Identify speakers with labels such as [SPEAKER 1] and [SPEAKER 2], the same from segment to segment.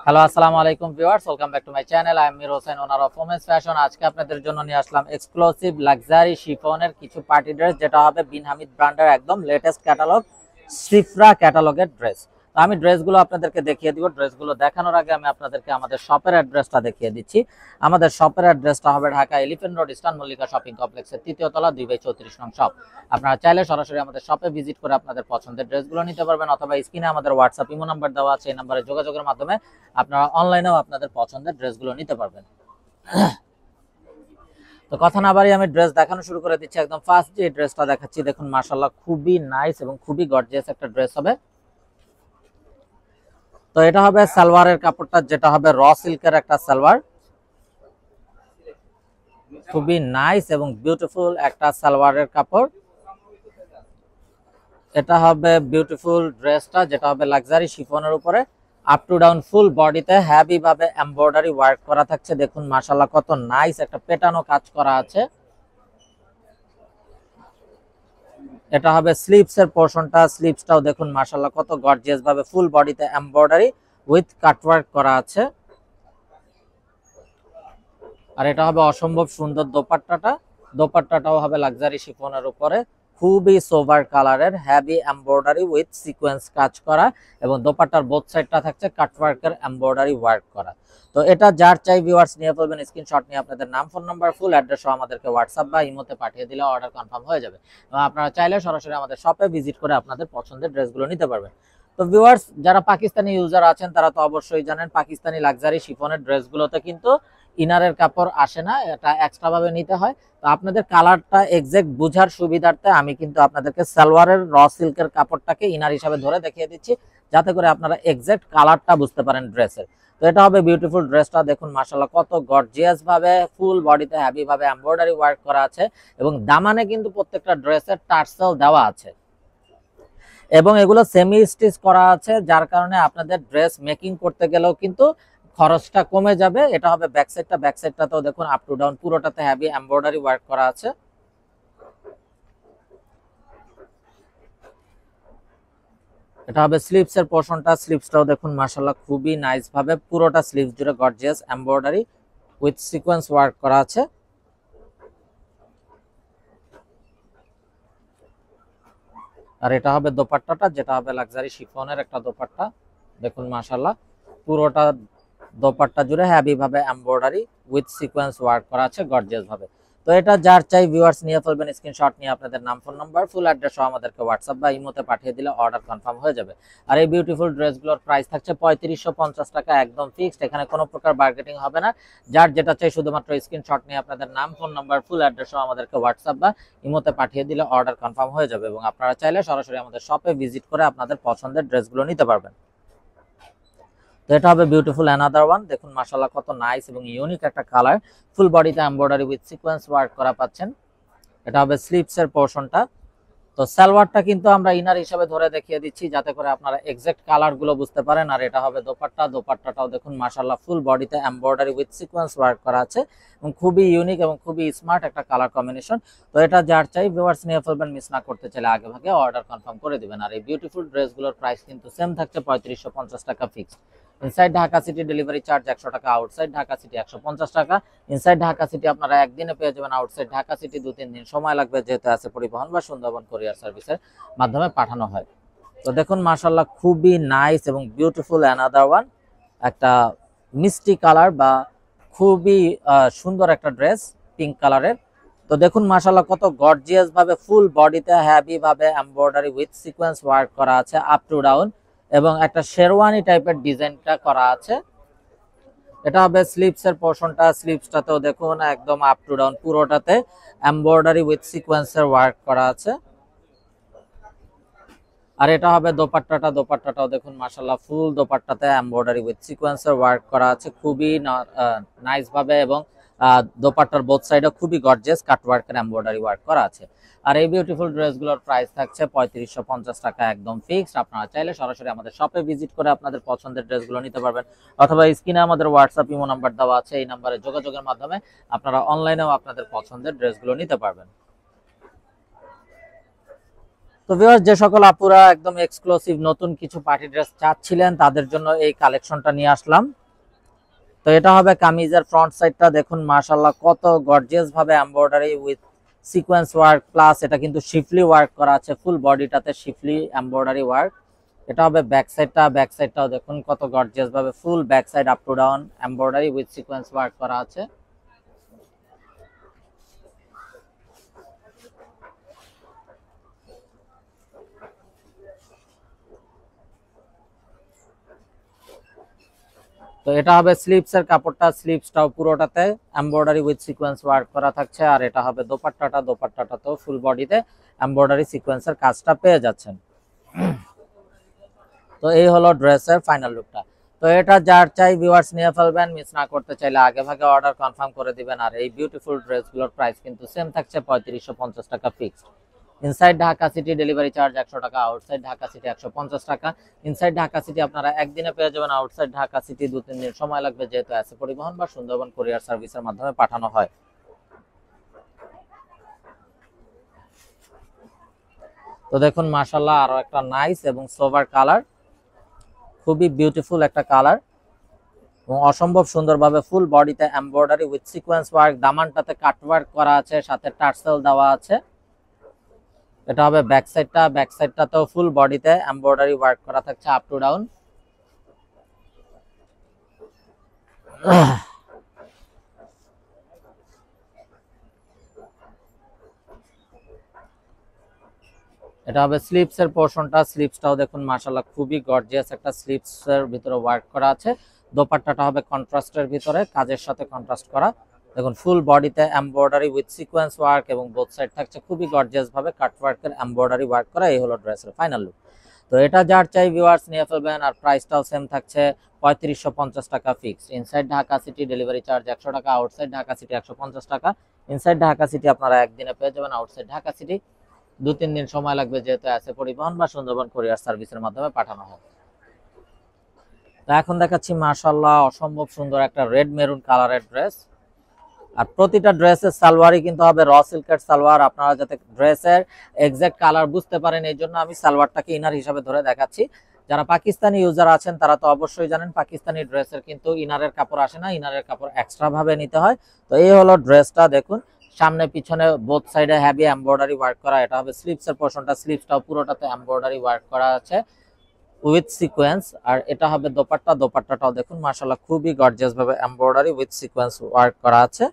[SPEAKER 1] Hello, আসসালামু আলাইকুম viewers, welcome back to my channel. I am Mir Hossain, owner of women's fashion. আজকে আপনাদের জন্য নিয়ে আসলাম এক্সক্লুসিভ লাক্সারি শিফনের কিছু পার্টি ড্রেস, যেটা হবে বিন হামিদ ব্র্যান্ডের একদম লেটেস্ট ক্যাটালগ, সিফরা ক্যাটালগের ড্রেস। তো আমি ড্রেসগুলো আপনাদেরকে দেখিয়ে দিব। ড্রেসগুলো দেখানোর আগে আমি আপনাদেরকে আমাদের শপের অ্যাড্রেসটা দেখিয়ে দিচ্ছি। আমাদের শপের অ্যাড্রেসটা হবে Dhaka elephant road, eastern Mallika shopping কমপ্লেক্সের 3য় তলা, 2/34 নং শপ। আপনারা চাইলে সরাসরি আমাদের শপে ভিজিট করে আপনাদের পছন্দের ড্রেসগুলো নিতে পারবেন, অথবা স্ক্রিনে আমাদের হোয়াটসঅ্যাপ ইমো নাম্বার দেওয়া আছে, এই নাম্বারে যোগাযোগের মাধ্যমে আপনারা অনলাইনেও আপনাদের পছন্দের ড্রেসগুলো নিতে পারবেন। তো কথা না বাড়িয়ে আমি ড্রেস দেখানো শুরু করে দিচ্ছি। একদম ফার্স্ট যে ড্রেসটা দেখাচ্ছি, দেখুন মাশাআল্লাহ খুবই নাইস এবং খুবই গর্জিয়াস একটা ড্রেস হবে। তো এটা হবে সালোয়ারের কাপড়টা, যেটা হবে র সিল্কের একটা সালোয়ার, খুবই নাইস এবং বিউটিফুল একটা সালোয়ারের কাপড়। এটা হবে বিউটিফুল ড্রেসটা, যেটা হবে লাক্সারি শিফনের উপরে আপ টু ডাউন ফুল বডিতে হেভি ভাবে এমব্রয়ডারি ওয়ার্ক করা থাকছে। দেখুন মাশাআল্লাহ কত নাইস একটা পেটানো কাজ করা আছে। এটা হবে স্লিভস এর পোরশনটা, স্লিভসটাও দেখুন মাশাআল্লাহ কত গর্জিয়াস ভাবে ফুল বডিতে এমব্রয়ডারি উইথ কাটওয়ার্ক করা আছে। আর এটা হবে অসম্ভব সুন্দর দোপাট্টাটাও হবে লাক্সারি শিফনের উপরে, খুবই সোভার কালারের হেভি এমব্রয়ডারি উইথ সিকোয়েন্স কাজ করা, এবং দোপাট্টার বোথ সাইডটা থাকছে কাটওয়ার্কের এমব্রয়ডারি ওয়ার্ক করা। তো এটা যার চাই ভিউয়ার্স নিয়ে ফেলবেন, স্ক্রিনশট নিয়ে আপনাদের নাম, ফোন নাম্বার, ফুল অ্যাড্রেস সহ আমাদেরকে হোয়াটসঅ্যাপ বা ইমোতে পাঠিয়ে দিলে অর্ডার কনফার্ম হয়ে যাবে। এবং আপনারা চাইলে সরাসরি আমাদের শপে ভিজিট করে আপনাদের পছন্দের ড্রেসগুলো নিতে পারবেন। তো ভিউয়ার্স, যারা পাকিস্তানি ইউজার আছেন তারা তো অবশ্যই জানেন, পাকিস্তানি লাক্সারি শিফনের ড্রেসগুলোতে কিন্তু ইনারের কাপড় আসে না, এটা এক্সট্রা ভাবে নিতে হয়। তো আপনাদের কালারটা এক্সাক্ট বুঝার সুবিধার্থে আমি কিন্তু আপনাদেরকে সালোয়ারের র সিল্কের কাপড়টাকে ইনার হিসাবে ধরে দেখিয়ে দিচ্ছি, যাতে করে আপনারা এক্সাক্ট কালারটা বুঝতে পারেন ড্রেসের। তো এটা হবে বিউটিফুল ড্রেসটা, দেখুন মাশাআল্লাহ কত গর্জিয়াস ভাবে ফুল বডিতে হেভি ভাবে এমব্রয়ডারি ওয়ার্ক করা আছে, এবং দামানে কিন্তু প্রত্যেকটা ড্রেসের টার্সেল দেওয়া আছে, এবং এগুলো সেমি স্টিচ করা আছে, যার কারণে আপনাদের ড্রেস মেকিং করতে গেলেও কিন্তু খরচটা কমে যাবে। এটা হবে ব্যাক সাইডটাতেও দেখুন আপ টু ডাউন পুরোটাতে হেভি এমব্রয়ডারি ওয়ার্ক করা আছে। এটা হবে স্লিভস এর পোরশনটা, স্লিভসটাও দেখুন মাশাআল্লাহ খুবই নাইস ভাবে পুরোটা স্লিভস জুড়ে gorgeous embroidery with sequence work করা আছে। আর এটা হবে দোপাট্টাটা, যেটা হবে লাক্সারি শিফনের একটা দোপাট্টা, দেখুন মাশাআল্লাহ পুরোটা দোপাট্টা জুড়ে হেভি ভাবে এমব্রয়ডারি উইথ সিকোয়েন্স ওয়ার্ক করা আছে গর্জিয়াস ভাবে। তো এটা যার চাই ভিউয়ার্স নিয়ে ফেলবেন, স্ক্রিনশট নিয়ে আপনাদের নাম, ফোন নাম্বার, ফুল অ্যাড্রেস সহ আমাদেরকে হোয়াটসঅ্যাপ বা ইমোতে পাঠিয়ে দিলে অর্ডার কনফার্ম হয়ে যাবে। আর এই বিউটিফুল ড্রেসগুলোর প্রাইস থাকছে 3550 টাকা, একদম ফিক্সড, এখানে কোনো প্রকার বার্গেটিং হবে না। যার যেটা চাই শুধুমাত্র স্ক্রিনশট নিয়ে আপনাদের নাম, ফোন নাম্বার, ফুল অ্যাড্রেস সহ আমাদেরকে হোয়াটসঅ্যাপ বা ইমোতে পাঠিয়ে দিলে অর্ডার কনফার্ম হয়ে যাবে, এবং আপনারা চাইলে সরাসরি আমাদের শপে ভিজিট করে আপনাদের পছন্দের ড্রেসগুলো নিতে পারবেন। তো এটা হবে বিউটিফুল অ্যানাদার ওয়ান, দেখুন মাশাআল্লাহ কত নাইস এবং ইউনিক একটা কালার, ফুল বডিতে এমব্রয়ডারি উইথ সিকোয়েন্স ওয়ার্ক করা পাচ্ছেন। এটা হবে স্লিভস এর পোরশনটা। তো সালোয়ারটা কিন্তু আমরা ইনার হিসেবে ধরে দেখিয়ে দিচ্ছি, যাতে করে আপনারা এক্সাক্ট কালার গুলো বুঝতে পারেন। আর এটা হবে দোপাট্টাটাও দেখুন মাশাআল্লাহ ফুল বডিতে এমব্রয়ডারি উইথ সিকোয়েন্স ওয়ার্ক করা আছে, এবং খুবই ইউনিক এবং খুবই স্মার্ট একটা কালার কম্বিনেশন। তো এটা যার চাই ভিউয়ার্স নিয়ে ফেলবেন, মিস না করতে চাইলে আগে ভাগে অর্ডার কনফার্ম করে দিবেন। আর এই বিউটিফুল ড্রেসগুলোর প্রাইস কিন্তু সেম থাকছে 3550 টাকা fixed. Inside Dhaka city delivery charge 100 টাকা, আউটসাইড ঢাকা সিটি 150 টাকা। ইনসাইড ঢাকা সিটি আপনারা একদিনে পেয়ে যাবেন, আউটসাইড ঢাকা সিটি 2-3 দিন সময় লাগবে, যেহেতু আছে পরিবহন বা সুন্দরবন কুরিয়ার সার্ভিসের মাধ্যমে পাঠানো হয়। তো দেখুন মাশাআল্লাহ খুবই নাইস এবং বিউটিফুল অ্যানাদার ওয়ান, একটা মিষ্টি কালার বা খুবই সুন্দর একটা ড্রেস পিঙ্ক কালারের। তো দেখুন মাশাআল্লাহ কত গর্জিয়াস ভাবে ফুল বডিতে হেভি ভাবে এমব্রয়ডারি উইথ সিকোয়েন্স ওয়ার্ক করা আছে আপ টু ডাউন, এবং একটা শেরওয়ানি টাইপের ডিজাইনটা করা আছে। এটা হবে স্লিভস এর পোরশনটা, স্লিভসটাতেও দেখুন একদম আপ টু ডাউন পুরোটাতে এমব্রয়ডারি উইথ সিকোয়েন্সের ওয়ার্ক করা আছে। আর এটা হবে দোপাট্টাটাও দেখুন মাশাআল্লাহ ফুল দোপাট্টাতে এমব্রয়ডারি উইথ সিকোয়েন্সের ওয়ার্ক করা আছে, খুবই নাইস ভাবে, এবং দোপাট্টার বোথ সাইডে খুবই গর্জিয়াস কাটওয়ার্কের এমব্রয়ডারি ওয়ার্ক করা আছে। আর এই বিউটিফুল ড্রেসগুলোর প্রাইস থাকছে 3550 টাকা, একদম ফিক্সড। আপনারা চাইলে সরাসরি আমাদের শপে ভিজিট করে আপনাদের পছন্দের ড্রেসগুলো নিতে পারবেন, অথবা স্ক্রিনে আমাদের হোয়াটসঅ্যাপ ইমো নাম্বার দেওয়া আছে, এই নাম্বারে যোগাযোগের মাধ্যমে আপনারা অনলাইনেও আপনাদের পছন্দের ড্রেসগুলো নিতে পারবেন। তো ভিউয়ার্স, যে সকল আপুরা একদম এক্সক্লুসিভ নতুন কিছু পার্টি ড্রেস চাচ্ছিলেন তাদের জন্য এই কালেকশনটা নিয়ে আসলাম। তো এটা হবে কামিজের ফ্রন্ট সাইডটা, দেখুন মাশাআল্লাহ কত গর্জিয়াস ভাবে embroidery with sequence work, plus এটা কিন্তু শিফলি ওয়ার্ক করা আছে, ফুল বডিটাতে শিফলি এমব্রয়ডারি ওয়ার্ক। এটা হবে ব্যাক সাইডটা, ব্যাক সাইডটাও দেখুন কত গর্জিয়াস ভাবে full back side up to down embroidery with sequence work করা আছে। তো এটা হবে স্লিভসের কাপড়টা, স্লিভসটাও পুরোটাতে এমব্রয়ডারি উইথ সিকোয়েন্স ওয়ার্ক করা থাকছে। আর এটা হবে দোপাট্টাটা, দোপাট্টাটাতেও ফুল বডিতে এমব্রয়ডারি সিকোয়েন্সের কাজটা পেয়ে যাচ্ছেন। তো এই হলো ড্রেসের ফাইনাল লুকটা। তো এটা যার চাই ভিউয়ার্স নিয়ে ফেলবেন, মিস না করতে চাইলে আগে ভাগে অর্ডার কনফার্ম করে দিবেন। আর এই বিউটিফুল ড্রেসগুলোর প্রাইস কিন্তু সেম থাকছে 3550 টাকা fixed. Inside Dhaka city delivery charge 100 টাকা, আউটসাইড ঢাকা সিটি 150 টাকা। ইনসাইড ঢাকা সিটি আপনারা একদিনে পেয়ে যাবেন, আউটসাইড ঢাকা সিটি 2-3 দিন সময় লাগবে, যেহেতু আছে পরিবহন বা সুন্দরবন কুরিয়ার সার্ভিসের মাধ্যমে পাঠানো হয়। তো দেখুন মাশাআল্লাহ আরো একটা নাইস এবং সোভার কালার, খুবই বিউটিফুল একটা কালার এবং অসম্ভব সুন্দরভাবে ফুল বডিতে এমব্রয়ডারি উইথ সিকোয়েন্স ওয়ার্ক, দামানটাতে কাট ওয়ার্ক করা আছে, সাথে টার্সেল দেওয়া আছে। এটা হবে ব্যাক সাইডটা, ব্যাক সাইডটাতেও ফুল বডিতে এমব্রয়ডারি ওয়ার্ক করা থাকছে আপ টু ডাউন। এটা হবে স্লিভস এর পোরশনটা, স্লিভসটাও দেখুন মাশাআল্লাহ খুবই গর্জিয়াস একটা স্লিভস এর ভিতরে ওয়ার্ক করা আছে। দোপাট্টাটা হবে কন্ট্রাস্টের ভিতরে, কাজের সাথে কন্ট্রাস্ট করা। দেখুন ফুল বডিতে এমব্রয়ডারি উইথ সিকোয়েন্স ওয়ার্ক এবং বোথ সাইড থাকছে খুবই গর্জিয়াস ভাবে কাট ওয়ার্কের এমব্রয়ডারি ওয়ার্ক করা। এই হলো ড্রেসের ফাইনাল লুক। তো এটা যার চাই ভিউয়ার্স নিয়ে ফেলবেন। আর প্রাইসটাও সেম থাকছে 3550 টাকা fixed. Inside Dhaka city delivery charge 100 টাকা, আউটসাইড ঢাকা সিটি 150 টাকা। ইনসাইড ঢাকা সিটি আপনারা একদিনে পেয়ে যাবেন, আউটসাইড ঢাকা সিটি 2-3 দিন সময় লাগবে, যেহেতু আছে পরিবহন বা সুন্দরবন কুরিয়ার সার্ভিসের মাধ্যমে পাঠানো হয়। তো এখন দেখাচ্ছি মাশাআল্লাহ অসম্ভব সুন্দর একটা রেড মেরুন কালারের ড্রেস। আর প্রতিটা ড্রেসের সালোয়ারই কিন্তু হবে র সিল্কের সালোয়ার। আপনারা যাতে ড্রেসের এক্সাক্ট কালার বুঝতে পারেন এই জন্য আমি সালোয়ারটাকে ইনার হিসাবে ধরে দেখাচ্ছি। যারা পাকিস্তানি ইউজার আছেন তারা তো অবশ্যই জানেন পাকিস্তানি ড্রেসের কিন্তু ইনারের কাপড় আসে না, ইনারের কাপড় এক্সট্রা ভাবে নিতে হয়। তো এই হলো ড্রেসটা, দেখুন সামনে পিছনে বোথ সাইডে হেভি এমব্রয়ডারি ওয়ার্ক করা। এটা হবে স্লিভস এর পোরশনটা, স্লিভসটাও পুরোটাতে এমব্রয়ডারি ওয়ার্ক করা আছে উইথ সিকোয়েন্স। আর এটা হবে দোপাট্টা, দোপাট্টাটাও দেখুন মাশাআল্লাহ খুবই গর্জিয়াস ভাবে এমব্রয়ডারি উইথ সিকোয়েন্স ওয়ার্ক করা আছে।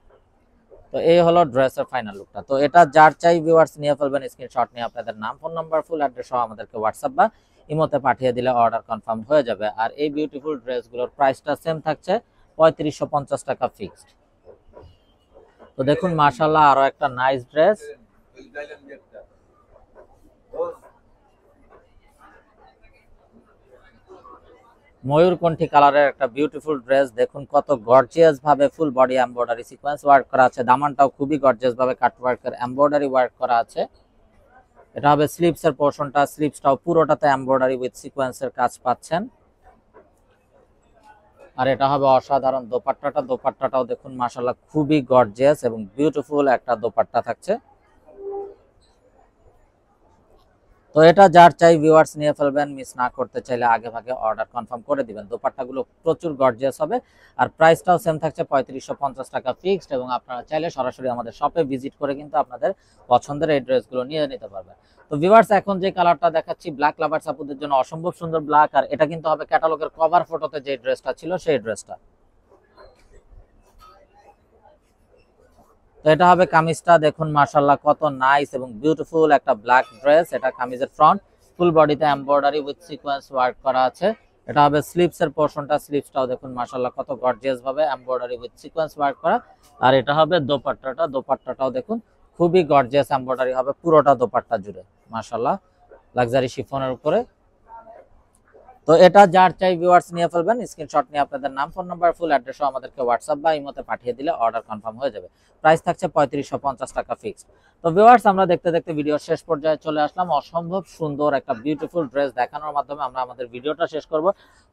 [SPEAKER 1] তো এই হলো ড্রেসের ফাইনাল লুকটা। তো এটা যার চাই ভিউয়ার্স নিয়ে ফেলবেন, স্ক্রিনশট নিয়ে আপনাদের নাম, ফোন নাম্বার, ফুল অ্যাড্রেস সহ আমাদেরকে হোয়াটসঅ্যাপ বা ইমোতে পাঠিয়ে দিলে অর্ডার কনফার্ম হয়ে যাবে। আর এই বিউটিফুল ড্রেসগুলোর প্রাইসটা সেম থাকছে 3550 টাকা ফিক্সড। তো দেখুন মাশাআল্লাহ আরো একটা নাইস ড্রেস, ময়ূরকণ্ঠী কালারের একটা বিউটিফুল ড্রেস। দেখুন কত গর্জিয়াস ভাবে full body embroidery sequence work করা আছে, দামানটাও খুবই গর্জিয়াস ভাবে কাট ওয়ার্কের এমব্রয়ডারি ওয়ার্ক করা আছে। এটা হবে স্লিভস এর পোরশনটা, স্লিভসটাও পুরোটাতে এমব্রয়ডারি উইথ সিকোয়েন্সের কাজ পাচ্ছেন। আর এটা হবে অসাধারণ দোপাট্টাটা, দোপাট্টাটাও দেখুন মাশাআল্লাহ খুবই গর্জিয়াস এবং বিউটিফুল একটা দোপাট্টা থাকছে। তো এটা যার চাই ভিউয়ার্স নিয়ে ফেলবেন, মিস না করতে চাইলে আগে ভাগে অর্ডার কনফার্ম করে দিবেন। দোপাট্টাগুলো প্রচুর গর্জিয়াস হবে। আর প্রাইসটাও সেম থাকছে 3550 টাকা ফিক্সড। এবং আপনারা চাইলে সরাসরি আমাদের শপে ভিজিট করে কিন্তু আপনাদের পছন্দের এই ড্রেসগুলো নিয়ে নিতে পারবেন। তো ভিউয়ার্স এখন যে কালারটা দেখাচ্ছি ব্ল্যাক লাভার্স আপুদের জন্য অসম্ভব সুন্দর ব্ল্যাক। আর এটা কিন্তু হবে ক্যাটালগের কভার ফটোতে যে ড্রেসটা ছিল সেই ড্রেসটা। তো এটা হবে কামিজটা, দেখুন মাশাআল্লাহ কত নাইস এবং বিউটিফুল একটা ব্ল্যাক ড্রেস। এটা কামিজের ফ্রন্ট, ফুল বডিতে এমব্রয়ডারি উইথ সিকোয়েন্স ওয়ার্ক করা আছে। এটা হবে স্লিভস এর পোরশনটা, স্লিভসটাও দেখুন মাশাআল্লাহ কত গর্জিয়াস ভাবে এমব্রয়ডারি উইথ সিকোয়েন্স ওয়ার্ক করা। আর এটা হবে দোপাট্টাটা, দোপাট্টাটাও দেখুন খুবই গর্জিয়াস এমব্রয়ডারি হবে পুরোটা দোপাট্টা জুড়ে মাশাআল্লাহ, লাক্সারি শিফনের উপরে। তো এটা যার চাই ভিউয়ার্স নিয়ে ফেলবেন, স্ক্রিনশট নিয়ে আপনাদের নাম, ফোন নাম্বার, ফুল অ্যাড্রেস আমাদেরকে হোয়াটসঅ্যাপ বা ইমোতে পাঠিয়ে দিলে অর্ডার কনফার্ম হয়ে যাবে। প্রাইস থাকছে 3550 টাকা ফিক্সড। তো ভিউয়ার্স আমরা দেখতে দেখতে ভিডিওর শেষ পর্যায়ে চলে আসলাম। অসম্ভব সুন্দর একটা বিউটিফুল ড্রেস দেখানোর মাধ্যমে আমরা আমাদের ভিডিওটা শেষ করব।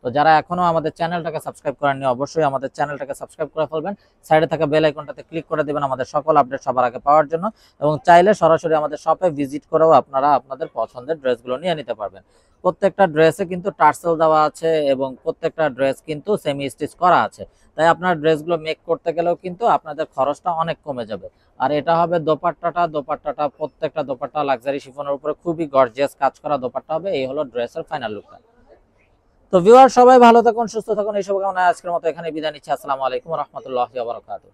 [SPEAKER 1] তো যারা এখনো আমাদের চ্যানেলটাকে সাবস্ক্রাইব করেননি অবশ্যই আমাদের চ্যানেলটাকে সাবস্ক্রাইব করে ফেলবেন, সাইডে থাকা বেল আইকনটাতে ক্লিক করে দিবেন আমাদের সকল আপডেট সবার আগে পাওয়ার জন্য, এবং চাইলে সরাসরি আমাদের শপে ভিজিট করেও আপনারা আপনাদের পছন্দের ড্রেসগুলো নিয়ে নিতে পারবেন। প্রত্যেকটা ড্রেসে কিন্তু টার্সেল দেওয়া আছে এবং প্রত্যেকটা ড্রেস কিন্তু সেমি স্টিচ করা আছে, তাই আপনার ড্রেসগুলো মেক করতে গেলেও কিন্তু আপনাদের খরচটা অনেক কমে যাবে। আর এটা হবে দোপাট্টাটা প্রত্যেকটা দোপাট্টা লাক্সারি শিফনের উপরে খুবই গর্জিয়াস কাজ করা দোপাট্টা হবে। এই হলো ড্রেসের ফাইনাল লুকটা। তো ভিউয়ার সবাই ভালো থাকুন, সুস্থ থাকুন, এই শুভকামনায় আজকের মতো এখানে বিদায় নিচ্ছি। আসসালামু আলাইকুম ওয়া রাহমাতুল্লাহি ওয়া বারাকাতুহু।